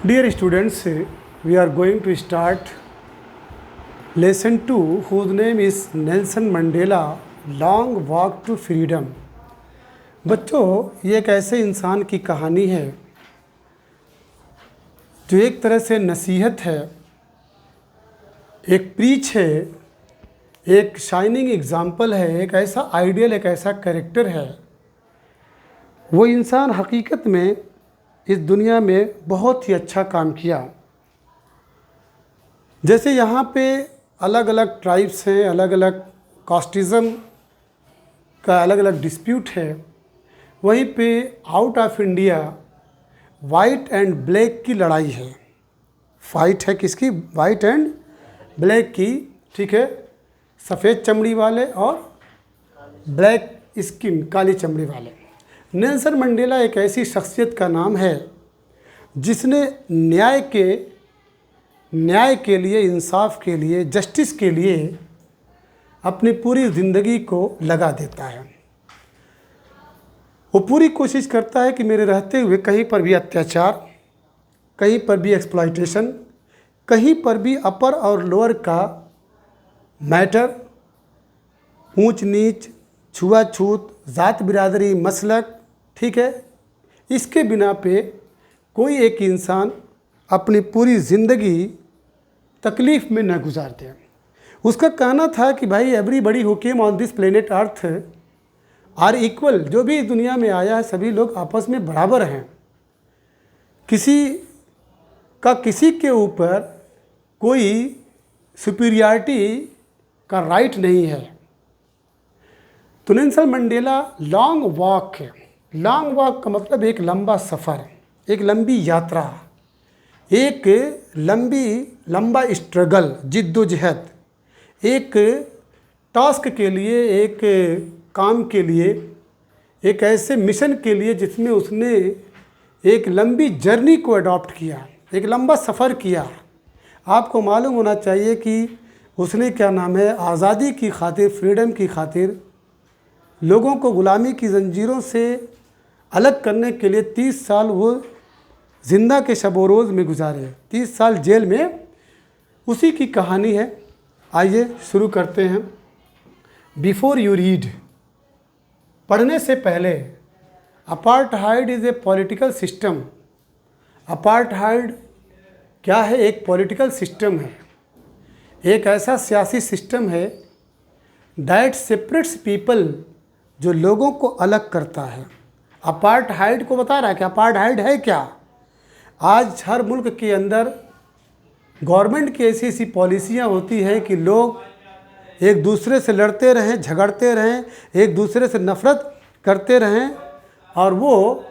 Dear students, we are going to start lesson 2 whose name is Nelson Mandela Long Walk to Freedom। बच्चों, ये एक ऐसे इंसान की कहानी है जो एक तरह से नसीहत है, एक प्रीच है, एक शाइनिंग एग्जाम्पल है, एक ऐसा आइडियल, एक ऐसा कैरेक्टर है। वो इंसान हकीकत में इस दुनिया में बहुत ही अच्छा काम किया। जैसे यहाँ पे अलग अलग ट्राइब्स हैं, अलग अलग कास्टिज़म का अलग अलग डिस्प्यूट है, वहीं पे out of India white and black की लड़ाई है। फाइट है किसकी? वाइट एंड ब्लैक की, ठीक है। सफ़ेद चमड़ी वाले और ब्लैक स्किन, काली चमड़ी वाले। नेल्सन मंडेला एक ऐसी शख्सियत का नाम है जिसने न्याय के लिए, इंसाफ के लिए, जस्टिस के लिए अपनी पूरी ज़िंदगी को लगा देता है। वो पूरी कोशिश करता है कि मेरे रहते हुए कहीं पर भी अत्याचार, कहीं पर भी एक्सप्लॉइटेशन, कहीं पर भी अपर और लोअर का मैटर, ऊंच नीच, छुआछूत, जात बिरादरी, मसलक, ठीक है, इसके बिना पे कोई एक इंसान अपनी पूरी ज़िंदगी तकलीफ़ में न गुजार दे। उसका कहना था कि भाई everybody who came on this planet earth are equal. जो भी इस दुनिया में आया है सभी लोग आपस में बराबर हैं, किसी के ऊपर कोई सुपीरियरिटी का राइट नहीं है। तो नेल्सन मंडेला लॉन्ग वॉक है। लॉन्ग वॉक का मतलब एक लंबा सफ़र, एक लंबी यात्रा, एक लंबा स्ट्रगल, जिद्दोजहद, एक टास्क के लिए, एक काम के लिए, एक ऐसे मिशन के लिए जिसमें उसने एक लंबी जर्नी को अडॉप्ट किया, एक लंबा सफ़र किया। आपको मालूम होना चाहिए कि उसने क्या नाम है, आज़ादी की खातिर, फ्रीडम की खातिर लोगों को ग़ुलामी की ज़ंजीरों से अलग करने के लिए 30 साल वो ज़िंदा के शब रोज़ में गुजारे, 30 साल जेल में। उसी की कहानी है। आइए शुरू करते हैं। बिफोर यू रीड, पढ़ने से पहले, अपार्टहाइड इज़ ए पॉलिटिकल सिस्टम। अपार्टहाइड क्या है? एक पॉलिटिकल सिस्टम है, एक ऐसा सियासी सिस्टम है दैट सेपरेट्स पीपल, जो लोगों को अलग करता है। अपार्टहाइड को बता रहा है कि अपार्टहाइड है क्या। आज हर मुल्क के अंदर गवर्नमेंट की ऐसी ऐसी पॉलिसियाँ होती हैं कि लोग एक दूसरे से लड़ते रहें, झगड़ते रहें, एक दूसरे से नफ़रत करते रहें और वो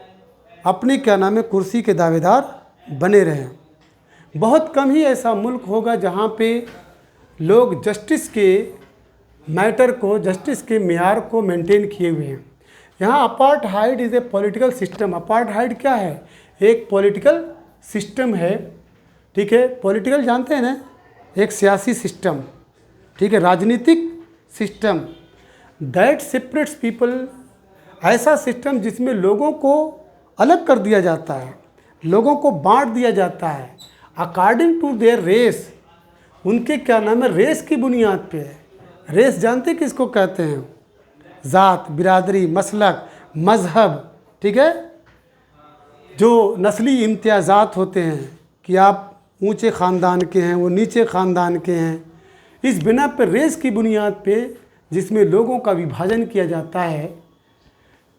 अपनी क्या नाम है, कुर्सी के दावेदार बने रहें। बहुत कम ही ऐसा मुल्क होगा जहाँ पे लोग जस्टिस के मैटर को, जस्टिस के मेयार को मेंटेन किए हुए हैं। यहाँ अपार्टहाइड इज़ ए पॉलिटिकल सिस्टम। अपार्टहाइड क्या है? एक पॉलिटिकल सिस्टम है, ठीक है। पॉलिटिकल जानते हैं ना, एक सियासी सिस्टम, ठीक है, राजनीतिक सिस्टम दैट सेपरेट्स पीपल। ऐसा सिस्टम जिसमें लोगों को अलग कर दिया जाता है, लोगों को बांट दिया जाता है अकॉर्डिंग टू देयर रेस। उनके क्या नाम है, रेस की बुनियाद पे है। रेस जानते किसको कहते हैं? ज़ात, बिरादरी, मसलक, मज़हब, ठीक है। जो नस्ली इम्तियाज़ात होते हैं कि आप ऊंचे ख़ानदान के हैं, वो नीचे ख़ानदान के हैं, इस बिना पर रेस की बुनियाद पे जिसमें लोगों का विभाजन किया जाता है।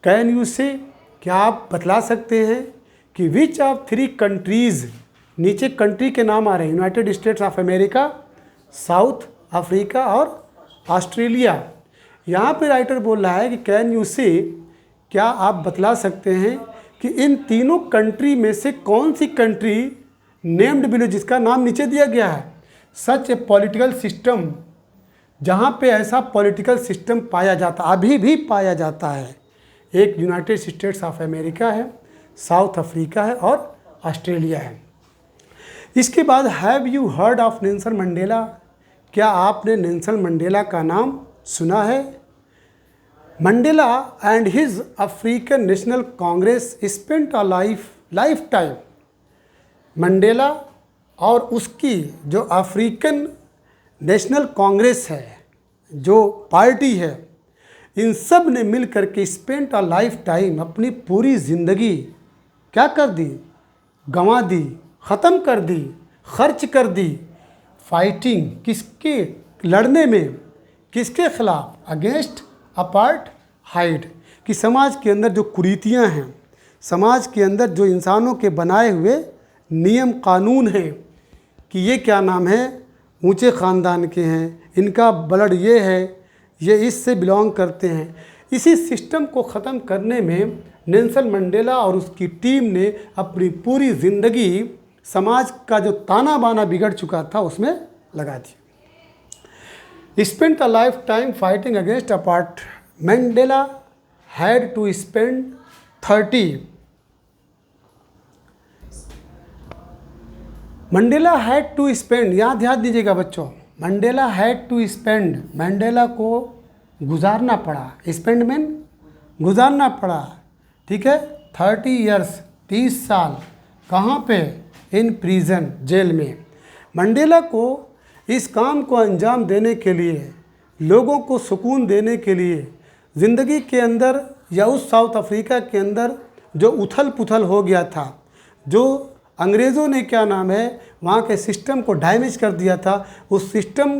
कैन यू से, क्या आप बतला सकते हैं कि विच ऑफ 3 कंट्रीज़, नीचे कंट्री के नाम आ रहे हैं, United states of America, south Africa और ऑस्ट्रेलिया। यहाँ पे राइटर बोल रहा है कि कैन यू से, क्या आप बतला सकते हैं कि इन तीनों कंट्री में से कौन सी कंट्री नेम्ड बिलो, जिसका नाम नीचे दिया गया है, सच ए पॉलिटिकल सिस्टम, जहाँ पे ऐसा पॉलिटिकल सिस्टम पाया जाता, अभी भी पाया जाता है। एक यूनाइटेड स्टेट्स ऑफ अमेरिका है, साउथ अफ्रीका है और ऑस्ट्रेलिया है। इसके बाद have you heard of Nelson Mandela, क्या आपने नेल्सन मंडेला का नाम सुना है? Mandela and his African national Congress spent a life time Mandela और उसकी जो अफ्रीकन नेशनल कांग्रेस है, जो पार्टी है, इन सब ने मिल कर के स्पेंट अ लाइफ टाइम, अपनी पूरी ज़िंदगी क्या कर दी, गंवा दी, ख़त्म कर दी, खर्च कर दी, फाइटिंग, किसके लड़ने में, किसके खिलाफ, अगेंस्ट अपार्टहाइड, कि समाज के अंदर जो कुरीतियां हैं, समाज के अंदर जो इंसानों के बनाए हुए नियम कानून हैं कि ये क्या नाम है, ऊंचे ख़ानदान के हैं, इनका ब्लड ये है, ये इससे बिलोंग करते हैं, इसी सिस्टम को ख़त्म करने में नेल्सन मंडेला और उसकी टीम ने अपनी पूरी ज़िंदगी समाज का जो ताना बाना बिगड़ चुका था उसमें लगा दी। Spent a lifetime fighting against apartheid, Mandela had to spend 30 Mandela had to spend, यहाँ ध्यान दीजिएगा बच्चों, Mandela had to spend, Mandela को गुजारना पड़ा, स्पेंड में गुजारना पड़ा, ठीक है, 30 ईयर्स, 30 साल, कहाँ पे, इन प्रिजन, जेल में। मंडेला को इस काम को अंजाम देने के लिए, लोगों को सुकून देने के लिए, ज़िंदगी के अंदर या उस साउथ अफ्रीका के अंदर जो उथल पुथल हो गया था, जो अंग्रेज़ों ने क्या नाम है वहाँ के सिस्टम को डैमेज कर दिया था, उस सिस्टम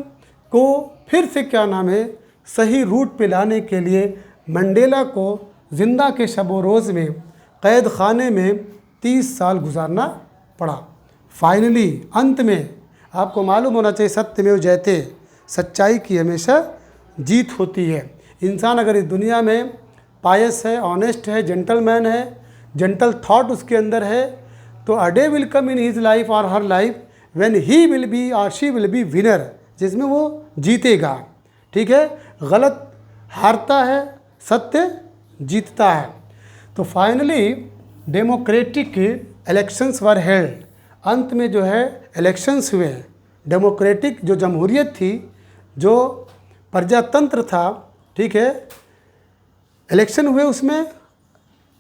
को फिर से क्या नाम है सही रूट पे लाने के लिए मंडेला को ज़िंदा के शब रोज़ में कैद खाने में 30 साल गुजारना पड़ा। फाइनली अंत में आपको मालूम होना चाहिए, सत्यमेव जयते, सच्चाई की हमेशा जीत होती है। इंसान अगर इस दुनिया में पायस है, ऑनेस्ट है, जेंटलमैन है, जेंटल थॉट उसके अंदर है, तो a day will come in his life और her life when he will be और शी विल बी विनर, जिसमें वो जीतेगा, ठीक है। गलत हारता है, सत्य जीतता है। तो finally democratic elections were held, अंत में जो है इलेक्शंस हुए, डेमोक्रेटिक जो जमहूरियत थी, जो प्रजातंत्र था, ठीक है, इलेक्शन हुए उसमें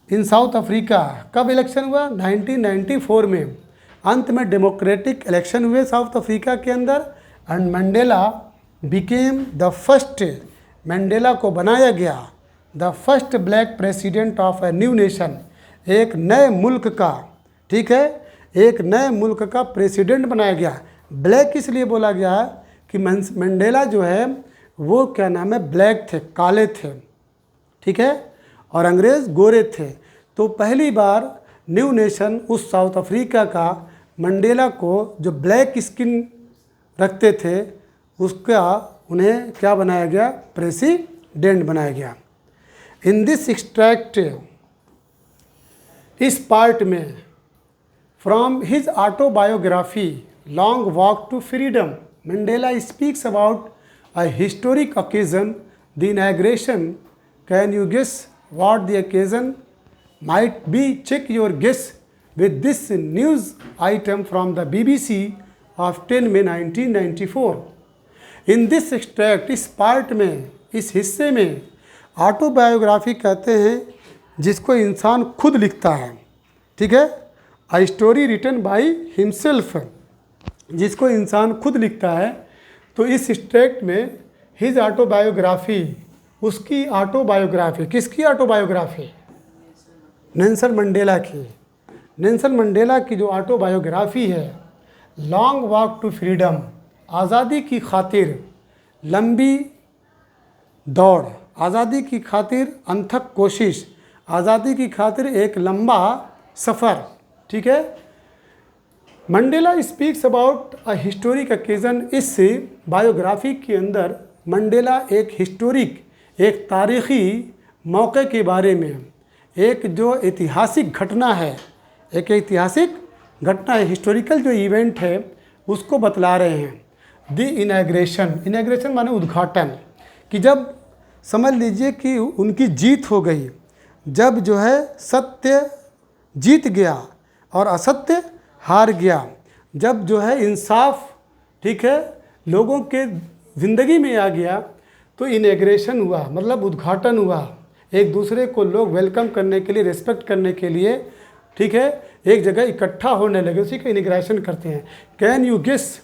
इन साउथ अफ्रीका। कब इलेक्शन हुआ, 1994 में अंत में डेमोक्रेटिक इलेक्शन हुए साउथ अफ्रीका के अंदर, and Mandela became the first, Mandela को बनाया गया the first black president of a new nation, एक नए मुल्क का, ठीक है, एक नए मुल्क का प्रेसिडेंट बनाया गया। ब्लैक इसलिए बोला गया कि मंडेला जो है वो क्या नाम है ब्लैक थे, काले थे, ठीक है, और अंग्रेज़ गोरे थे। तो पहली बार न्यू नेशन उस साउथ अफ्रीका का मंडेला को जो ब्लैक स्किन रखते थे उसका उन्हें क्या बनाया गया, प्रेसिडेंट बनाया गया। इन दिस एक्सट्रैक्ट, इस पार्ट में from his autobiography long walk to freedom, Mandela speaks about a historic occasion, the inauguration. Can you guess what the occasion might be? Check your guess with this news item from the BBC of 10 May 1994. In this extract, इस part में, इस हिस्से में autobiography कहते हैं जिसको इंसान खुद लिखता है, ठीक है, a story written by himself, जिसको इंसान खुद लिखता है। तो इस एक्सट्रैक्ट में हिज ऑटोबायोग्राफी, उसकी ऑटोबायोग्राफी, किसकी ऑटोबायोग्राफी, नेल्सन मंडेला की। नेल्सन मंडेला की जो ऑटोबायोग्राफी है, लॉन्ग वॉक टू फ्रीडम, आज़ादी की खातिर लंबी दौड़, आज़ादी की खातिर अनथक कोशिश, आज़ादी की खातिर एक लंबा सफ़र, ठीक है। Mandela speaks about a historic occasion, इस बायोग्राफी के अंदर मंडेला एक हिस्टोरिक, एक तारीख़ी मौके के बारे में, एक जो ऐतिहासिक घटना है, एक ऐतिहासिक घटना है, हिस्टोरिकल जो इवेंट है उसको बतला रहे हैं। द इनॉग्रेशन, इनॉग्रेशन माने उद्घाटन, कि जब समझ लीजिए कि उनकी जीत हो गई, जब जो है सत्य जीत गया और असत्य हार गया, जब जो है इंसाफ, ठीक है, लोगों के ज़िंदगी में आ गया, तो इनॉग्रेशन हुआ, मतलब उद्घाटन हुआ। एक दूसरे को लोग वेलकम करने के लिए, रिस्पेक्ट करने के लिए ठीक है, एक जगह इकट्ठा होने लगे, उसी का इनिग्रेशन करते हैं। कैन यू गेस,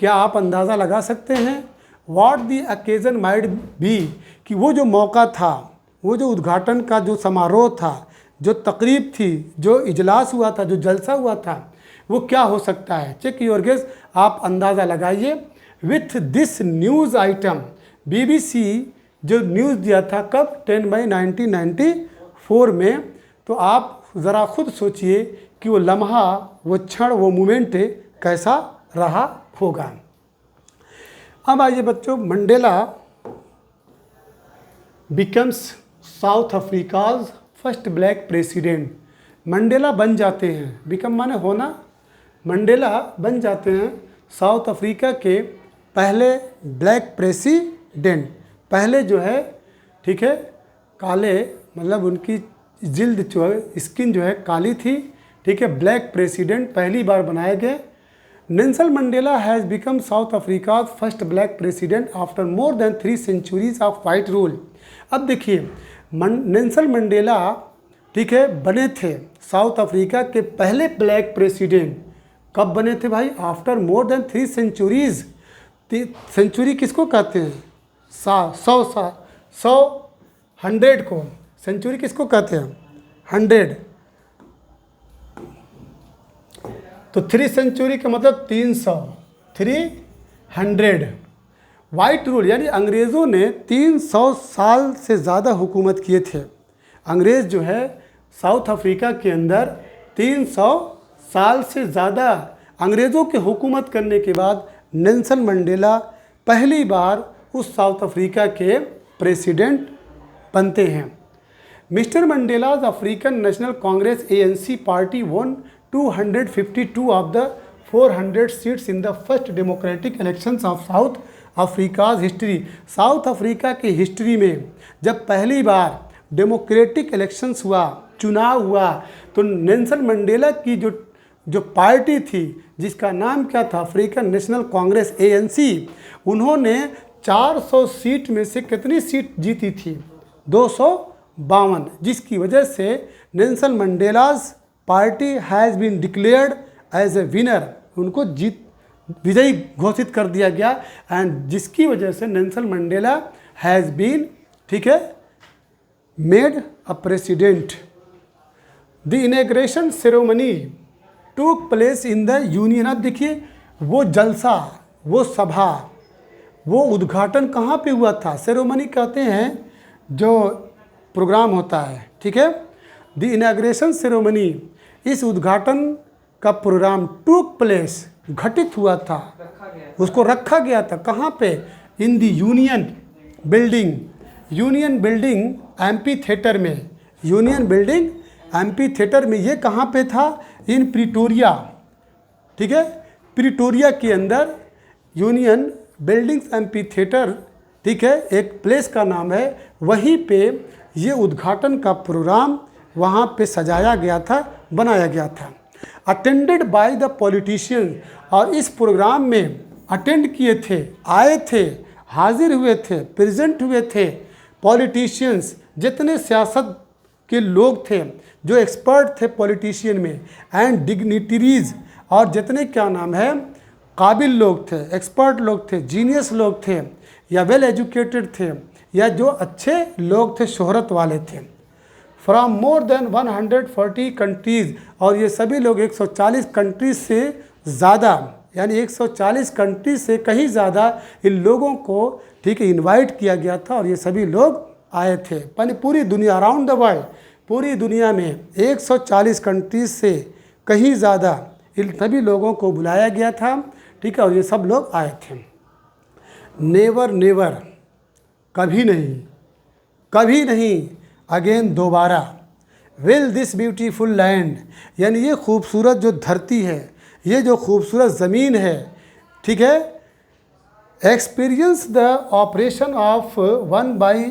क्या आप अंदाज़ा लगा सकते हैं, what the occasion might be, कि वो जो मौका था, वो जो उद्घाटन का जो समारोह था, जो तकरीब थी, जो इजलास हुआ था, जो जलसा हुआ था, वो क्या हो सकता है। चेक योर गेस, आप अंदाज़ा लगाइए। With this news item, BBC जो न्यूज़ दिया था कब, 10 मई 1994 में, तो आप ज़रा खुद सोचिए कि वो लम्हा, वो क्षण, वो मोमेंट कैसा रहा होगा। अब आइए बच्चों, Mandela becomes south Africa's first black president. Mandela बन जाते हैं, बिकम माने होना, मंडेला बन जाते हैं साउथ अफ्रीका के पहले ब्लैक प्रेसिडेंट। पहले जो है, ठीक है, काले, मतलब उनकी जिल्द जो है, स्किन जो है काली थी, ठीक है, ब्लैक प्रेसिडेंट पहली बार बनाए गए। Nelson Mandela has become South Africa first black president after more than 3 centuries of white rule. अब देखिए, नेल्सन मंडेला, ठीक है, बने थे साउथ अफ्रीका के पहले ब्लैक प्रेसिडेंट। कब बने थे भाई, after more than 3 centuries. Century किसको कहते हैं, 100 को सेंचुरी किसको कहते हैं, 100। तो 3 सेंचुरी का मतलब 300, 300। वाइट रूल यानी अंग्रेज़ों ने 300 साल से ज़्यादा हुकूमत किए थे। अंग्रेज़ जो है साउथ अफ्रीका के अंदर 300 साल से ज़्यादा अंग्रेज़ों के हुकूमत करने के बाद नेल्सन मंडेला पहली बार उस साउथ अफ्रीका के प्रेसिडेंट बनते हैं। Mister Mandela's African national Congress ANC party won 252 of the 400 seats in the first democratic elections of South Africa's history। South Africa की हिस्ट्री में जब पहली बार डेमोक्रेटिक इलेक्शंस हुआ, चुनाव हुआ, तो नेल्सन मंडेला की जो पार्टी थी, जिसका नाम क्या था, अफ्रीकन नेशनल कांग्रेस ANC, उन्होंने 400 सीट में से कितनी सीट जीती थी, 252, जिसकी वजह से Nelson Mandela's party has been declared as a winner. उनको विजयी घोषित कर दिया गया, एंड जिसकी वजह से नेल्सन मंडेला हैज़ बीन, ठीक है, made a president. The inauguration ceremony टूक प्लेस इन द यूनियन। अब देखिए, वो जलसा, वो सभा, वो उद्घाटन कहाँ पे हुआ था, सेरेमनी कहते हैं जो प्रोग्राम होता है, ठीक है। द इनॉग्रेशन सेरेमनी, इस उद्घाटन का प्रोग्राम टूक प्लेस, घटित हुआ था, उसको रखा गया था कहाँ पे, in the union building. Union building MP theatre में, यूनियन बिल्डिंग MP थिएटर में, ये कहाँ पे था, इन प्रिटोरिया, ठीक है, प्रिटोरिया के अंदर यूनियन बिल्डिंग्स MP थिएटर, ठीक है, एक प्लेस का नाम है, वहीं पे ये उद्घाटन का प्रोग्राम वहाँ पे सजाया गया था, बनाया गया था। अटेंडेड बाय द पॉलिटिशियन, और इस प्रोग्राम में अटेंड किए थे, आए थे, हाजिर हुए थे, प्रेजेंट हुए थे पॉलिटिशियंस, जितने सियासत के लोग थे, जो एक्सपर्ट थे पॉलिटिशियन में, एंड डिग्निटरीज, और जितने क्या नाम है, काबिल लोग थे, एक्सपर्ट लोग थे, जीनियस लोग थे, या वेल एजुकेटेड थे, या जो अच्छे लोग थे, शोहरत वाले थे। फ्रॉम मोर देन 140 कंट्रीज़, और ये सभी लोग 140 कंट्रीज से ज़्यादा, यानी 140 कंट्रीज से कहीं ज़्यादा इन लोगों को, ठीक है, इनवाइट किया गया था, और ये सभी लोग आए थे। यानी पूरी दुनिया, अराउंड द वर्ल्ड, पूरी दुनिया में 140 कंट्रीज से कहीं ज़्यादा इन सभी लोगों को बुलाया गया था, ठीक है, और ये सब लोग आए थे। नेवर नेवर, कभी नहीं, कभी नहीं, अगेन, दोबारा, विल दिस ब्यूटीफुल लैंड, यानी ये खूबसूरत जो धरती है, ये जो खूबसूरत ज़मीन है, ठीक है, experience the operation of one by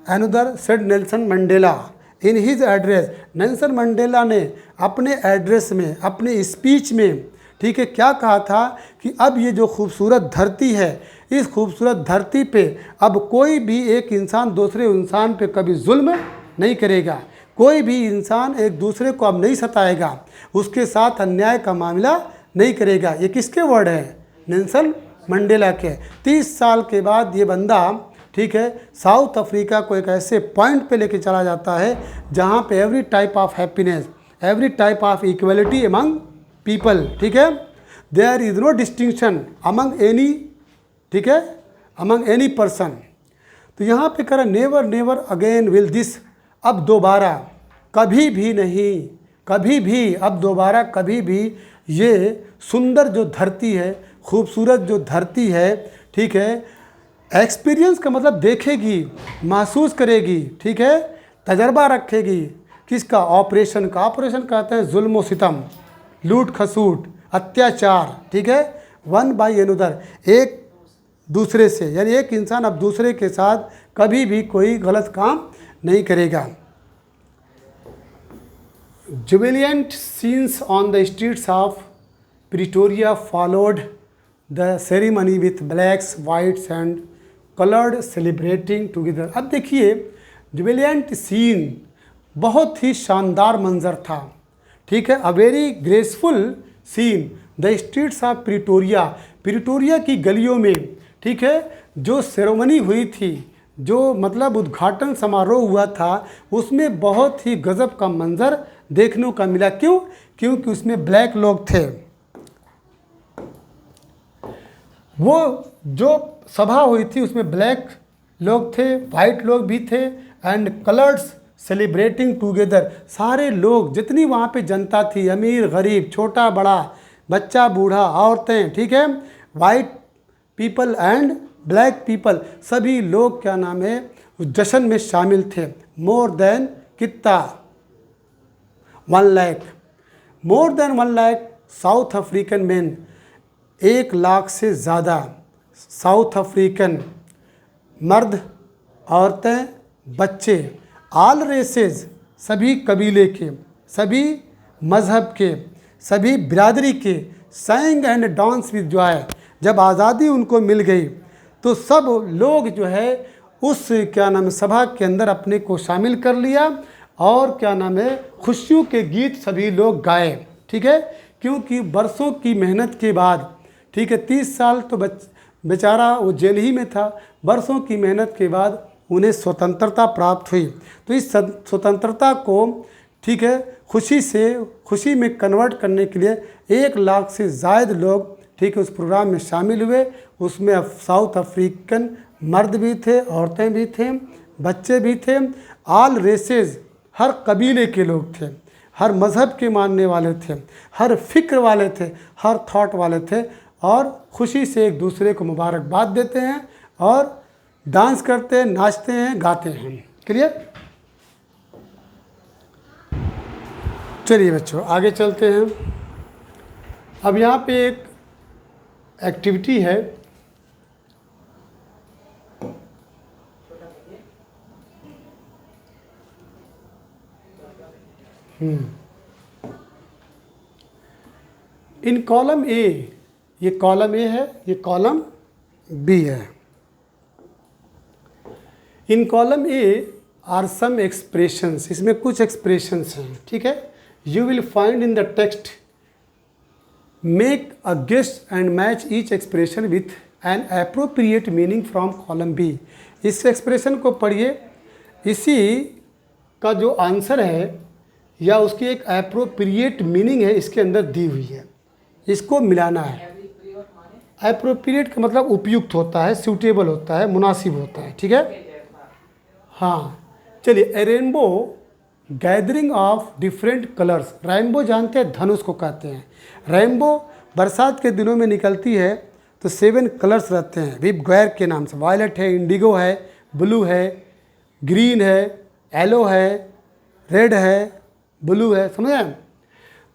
another, said Nelson Mandela in his address. Nelson Mandela ने अपने एड्रेस में, अपने स्पीच में, ठीक है, क्या कहा था कि अब ये जो खूबसूरत धरती है, इस खूबसूरत धरती पे अब कोई भी एक इंसान दूसरे इंसान पे कभी जुल्म नहीं करेगा, कोई भी इंसान एक दूसरे को अब नहीं सताएगा, उसके साथ अन्याय का मामला नहीं करेगा। ये किसके वर्ड हैं? नेल्सन मंडेला के। 30 साल के बाद ये बंदा, ठीक है, साउथ अफ्रीका को एक ऐसे पॉइंट पे लेके चला जाता है जहाँ पे every type of happiness, every type of equality among people, ठीक है, there is no distinction among any, ठीक है, अमंग एनी पर्सन। तो यहाँ पे कह रहा never never again will this, अब दोबारा कभी भी नहीं, कभी भी, अब दोबारा कभी भी ये सुंदर जो धरती है, खूबसूरत जो धरती है, ठीक है, एक्सपीरियंस का मतलब देखेगी, महसूस करेगी, ठीक है, तजर्बा रखेगी किसका? ऑपरेशन का। ऑपरेशन कहते हैं जुल्म व सितम, लूट खसूट, अत्याचार, ठीक है, वन बाई अनदर, एक दूसरे से, यानी एक इंसान अब दूसरे के साथ कभी भी कोई गलत काम नहीं करेगा। Jubilant scenes on the streets of Pretoria followed the ceremony with blacks whites and coloured celebrating together. अब देखिए जुबिलियंट सीन, बहुत ही शानदार मंजर था, ठीक है, a very graceful seen the streets of Pretoria, Pretoria की गलियों में, ठीक है, जो सेरेमनी हुई थी, जो मतलब उद्घाटन समारोह हुआ था, उसमें बहुत ही गजब का मंजर देखने को मिला। क्यों? क्योंकि उसमें ब्लैक लोग थे। वो जो सभा हुई थी उसमें ब्लैक लोग थे, वाइट लोग भी थे, एंड कलर्स सेलिब्रेटिंग टुगेदर, सारे लोग, जितनी वहाँ पे जनता थी, अमीर गरीब, छोटा बड़ा, बच्चा बूढ़ा, औरतें, ठीक है, white people and black people, सभी लोग क्या नाम है उस जश्न में शामिल थे। मोर देन कितना? 1 lakh, more than 1 lakh south African man, 1 lakh से ज़्यादा साउथ अफ्रीकन मर्द, औरतें, बच्चे, ऑल रेसेस, सभी कबीले के, सभी मज़हब के, सभी बिरादरी के, सैंग एंड डांस विद जॉय। जब आज़ादी उनको मिल गई तो सब लोग जो है उस क्या नाम है सभा के अंदर अपने को शामिल कर लिया, और क्या नाम है खुशियों के गीत सभी लोग गाए, ठीक है, क्योंकि बरसों की मेहनत के बाद, ठीक है, 30 साल तो बेचारा वो जेल ही में था, बरसों की मेहनत के बाद उन्हें स्वतंत्रता प्राप्त हुई। तो इस स्वतंत्रता को, ठीक है, खुशी में कन्वर्ट करने के लिए 1 लाख से ज़ायद लोग, ठीक है, उस प्रोग्राम में शामिल हुए। उसमें साउथ अफ्रीकन मर्द भी थे, औरतें भी थे, बच्चे भी थे, ऑल रेसेस, हर कबीले के लोग थे, हर मज़हब के मानने वाले थे, हर फिक्र वाले थे, हर थॉट वाले थे, और खुशी से एक दूसरे को मुबारकबाद देते हैं और डांस करते हैं, नाचते हैं, गाते हैं। क्लियर? चलिए बच्चों आगे चलते हैं। अब यहाँ पे एक एक्टिविटी है, इन कॉलम ए, ये कॉलम ए है, ये कॉलम बी है। In column A are some expressions, इसमें कुछ एक्सप्रेशंस हैं, ठीक है। You will find in the text, make a guess and match each expression with an appropriate meaning from column B. इस expression को पढ़िए, इसी का जो आंसर है या उसकी एक एप्रोप्रिएट मीनिंग है इसके अंदर दी हुई है, इसको मिलाना है। एप्रोप्रिएट का मतलब उपयुक्त होता है, सूटेबल होता है, मुनासिब होता है, ठीक है। हाँ चलिए, a rainbow gathering of different colours, rainbow जानते हैं, धनुष को कहते हैं। रेनबो बरसात के दिनों में निकलती है तो 7 कलर्स रहते हैं विप गैर के नाम से। वायलेट है, इंडिगो है, ब्लू है, ग्रीन है, येलो है, रेड है, ब्लू है, समझे।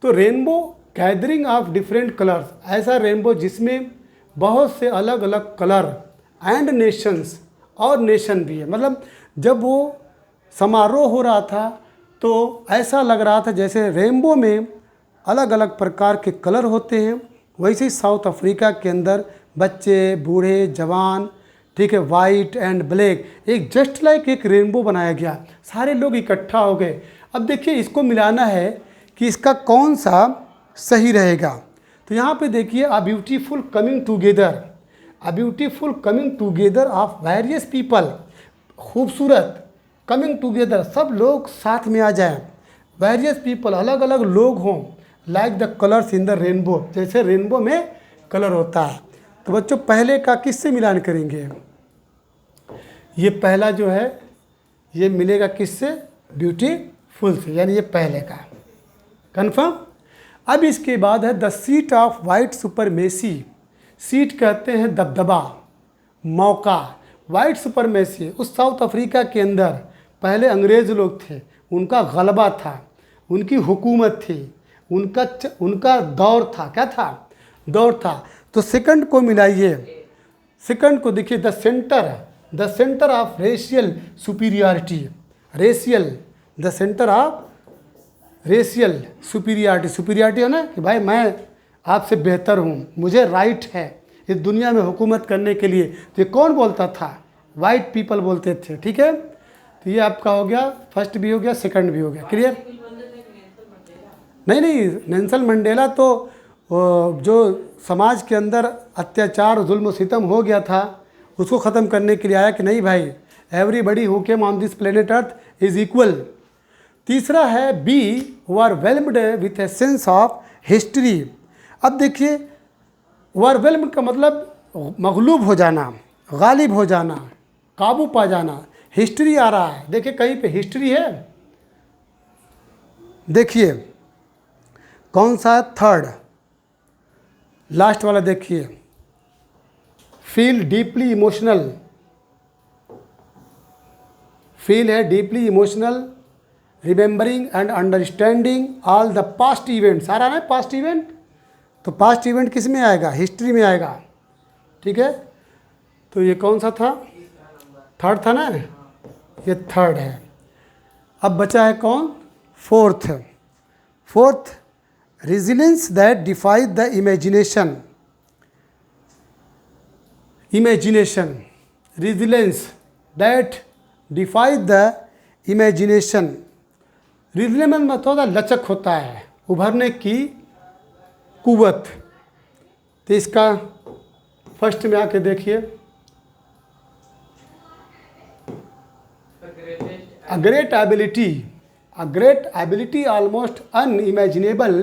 तो rainbow gathering of different colours, ऐसा रेनबो जिसमें बहुत से अलग अलग कलर एंड नेशंस, और नेशन भी है। मतलब जब वो समारोह हो रहा था तो ऐसा लग रहा था जैसे रेनबो में अलग अलग प्रकार के कलर होते हैं, वैसे ही साउथ अफ्रीका के अंदर बच्चे, बूढ़े, जवान, ठीक है, वाइट एंड ब्लैक, एक जस्ट लाइक एक रेनबो बनाया गया, सारे लोग इकट्ठा हो गए। अब देखिए इसको मिलाना है कि इसका कौन सा सही रहेगा। तो यहाँ पे देखिए a beautiful coming together, a beautiful coming together of various people, खूबसूरत कमिंग टुगेदर, सब लोग साथ में आ जाएं, वेरियस पीपल अलग अलग लोग हों, like the colours in the rainbow, जैसे रेनबो में कलर होता है। तो बच्चों पहले का किससे मिलान करेंगे, ये पहला जो है ये मिलेगा किससे, ब्यूटीफुल से, यानी ये पहले का कन्फर्म। अब इसके बाद है the seat of white supremacy, seat कहते हैं दबदबा, मौका। वाइट सुपरमेसी उस साउथ अफ्रीका के अंदर पहले अंग्रेज़ लोग थे, उनका गलबा था, उनकी हुकूमत थी, उनका दौर था, क्या था, दौर था। तो सेकंड को मिलाइए, सेकंड को देखिए the centre of racial superiority, racial, the centre of racial superiority, superiority है ना कि भाई मैं आपसे बेहतर हूँ, मुझे राइट है इस दुनिया में हुकूमत करने के लिए। तो ये कौन बोलता था, वाइट पीपल बोलते थे, ठीक है। तो ये आपका हो गया, फर्स्ट भी हो गया, सेकंड भी हो गया, क्लियर। नहीं, नेल्सन मंडेला तो जो समाज के अंदर अत्याचार जुल्म सितम हो गया था उसको ख़त्म करने के लिए आया कि नहीं भाई, everybody who came on this planet earth is equal. तीसरा है be overwhelmed with a sense of history. अब देखिए ओवरवेल्म का मतलब मगलूब हो जाना, गालिब हो जाना, काबू पा जाना। हिस्ट्री आ रहा है, देखिए कहीं पे हिस्ट्री है, देखिए कौन सा, थर्ड लास्ट वाला देखिए, फील डीपली इमोशनल, फील है deeply emotional, remembering and understanding all the past events, आ रहा है पास्ट इवेंट, तो पास्ट इवेंट किस में आएगा, हिस्ट्री में आएगा, ठीक है। तो ये कौन सा था, थर्ड था ना, ये थर्ड है। अब बचा है कौन, fourth resilience that defies the imagination, resilience that defies the imagination. Resilience में थोड़ा लचक होता है, उभरने की कुव्वत। तो इसका फर्स्ट में आके देखिए, a great ability almost unimaginable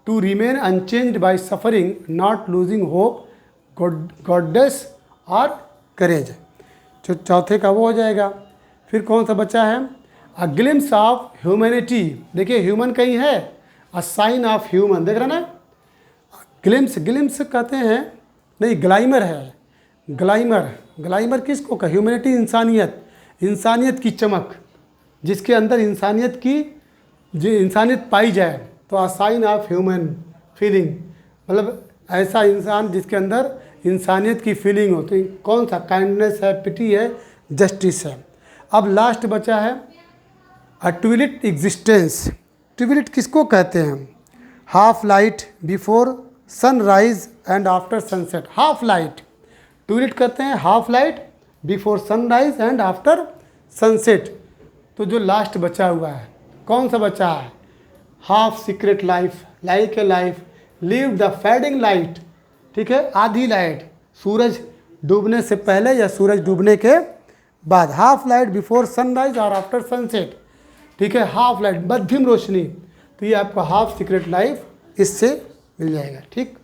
to remain unchanged by suffering, not losing hope, goddess और courage। जो चौथे का वो हो जाएगा। फिर कौन सा बचा है, a glimpse of humanity, देखिए ह्यूमन कहीं है, a sign of human, देख रहे ना, ग्लिम्स कहते हैं, नहीं ग्लाइमर है, ग्लाइमर किसको का, ह्यूमैनिटी, इंसानियत की चमक, जिसके अंदर इंसानियत पाई जाए। तो a sign of human feeling, मतलब ऐसा इंसान जिसके अंदर इंसानियत की फीलिंग हो। तो कौन सा, काइंडनेस है, पिटी है, जस्टिस है। अब लास्ट बचा है अ ट्विलिट एग्जिस्टेंस। ट्विलिट किसको कहते हैं, half light before sunrise and after sunset, half light, twilight कहते हैं half light before sunrise and after sunset. तो जो लास्ट बचा हुआ है, कौन सा बचा है, half secret life, like a life, leave the fading light, ठीक है, आधी लाइट, सूरज डूबने से पहले या सूरज डूबने के बाद, हाफ लाइट बिफोर सनराइज और आफ्टर सनसेट, ठीक है, हाफ लाइट, मध्यम रोशनी। तो ये आपका हाफ सीक्रेट लाइफ इससे मिल जाएगा, ठीक।